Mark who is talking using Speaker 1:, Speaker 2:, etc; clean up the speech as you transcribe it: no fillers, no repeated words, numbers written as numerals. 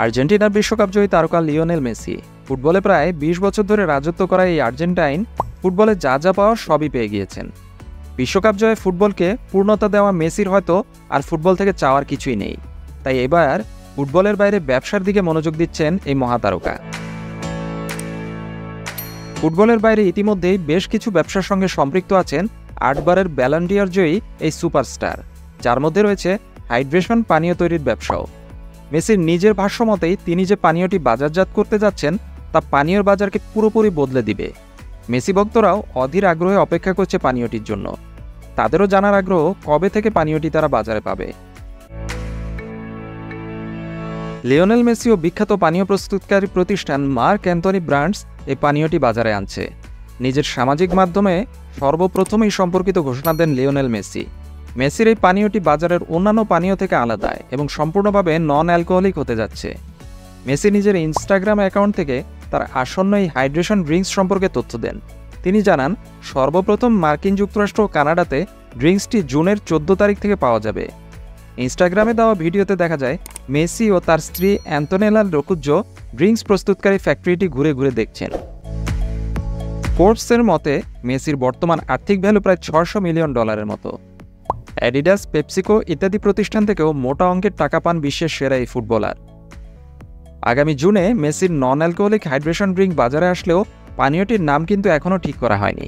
Speaker 1: আর্জেন্টিনার বিশ্বকাপ জয়ী তারকা লিওনেল মেসি ফুটবলে প্রায় ২০ বছর ধরে রাজত্ব করা এই আর্জেন্টাইন ফুটবলে যা যা পাওয়ার সবই পেয়ে গিয়েছেন। বিশ্বকাপ জয়ে ফুটবলকে পূর্ণতা দেওয়া মেসির হয়তো আর ফুটবল থেকে চাওয়ার কিছুই নেই। তাই এবার ফুটবলের বাইরে ব্যবসার দিকে মনোযোগ দিচ্ছেন এই মহাতারকা। ফুটবলের বাইরে ইতিমধ্যেই বেশ কিছু ব্যবসার সঙ্গে সম্পৃক্ত আছেন ৮ বারের ব্যালন ডি'অর জয়ী এই সুপারস্টার, যার মধ্যে রয়েছে হাইড্রেশন পানীয় তৈরির ব্যবসাও। মেসির নিজের ভাষ্য মতেই তিনি যে পানীয়টি বাজারজাত করতে যাচ্ছেন তা পানীয়র বাজারকে পুরোপুরি বদলে দিবে। মেসি ভক্তরাও অধীর আগ্রহে অপেক্ষা করছে পানীয়টির জন্য। তাদেরও জানার আগ্রহ কবে থেকে পানীয়টি তারা বাজারে পাবে। লিওনেল মেসি ও বিখ্যাত পানীয় প্রস্তুতকারী প্রতিষ্ঠান মার্ক অ্যান্থনি ব্র্যান্ডস এই পানীয়টি বাজারে আনছে। নিজের সামাজিক মাধ্যমে সর্বপ্রথম এই সম্পর্কিত ঘোষণা দেন লিওনেল মেসি। মেসির এই পানীয়টি বাজারের অন্যান্য পানীয় থেকে আলাদা এবং সম্পূর্ণভাবে নন অ্যালকোহলিক হতে যাচ্ছে। মেসি নিজের ইনস্টাগ্রাম অ্যাকাউন্ট থেকে তার আসন্ন এই হাইড্রেশন ড্রিঙ্কস সম্পর্কে তথ্য দেন। তিনি জানান, সর্বপ্রথম মার্কিন যুক্তরাষ্ট্র ও কানাডাতে ড্রিঙ্কসটি জুনের 14 তারিখ থেকে পাওয়া যাবে। ইনস্টাগ্রামে দেওয়া ভিডিওতে দেখা যায় মেসি ও তার স্ত্রী অ্যান্তোনেলা রকুজ্জো ড্রিঙ্কস প্রস্তুতকারী ফ্যাক্টরিটি ঘুরে ঘুরে দেখছেন। ফোর্বসের মতে মেসির বর্তমান আর্থিক ভ্যালু প্রায় $600 মিলিয়ন মতো। অ্যাডিডাস, পেপসিকো ইত্যাদি প্রতিষ্ঠান থেকেও মোটা অঙ্কের টাকা পান বিশ্বের সেরা এই ফুটবলার। আগামী জুনে মেসির নন অ্যালকোহলিক হাইড্রেশন ড্রিঙ্ক বাজারে আসলেও পানীয়টির নাম কিন্তু এখনও ঠিক করা হয়নি।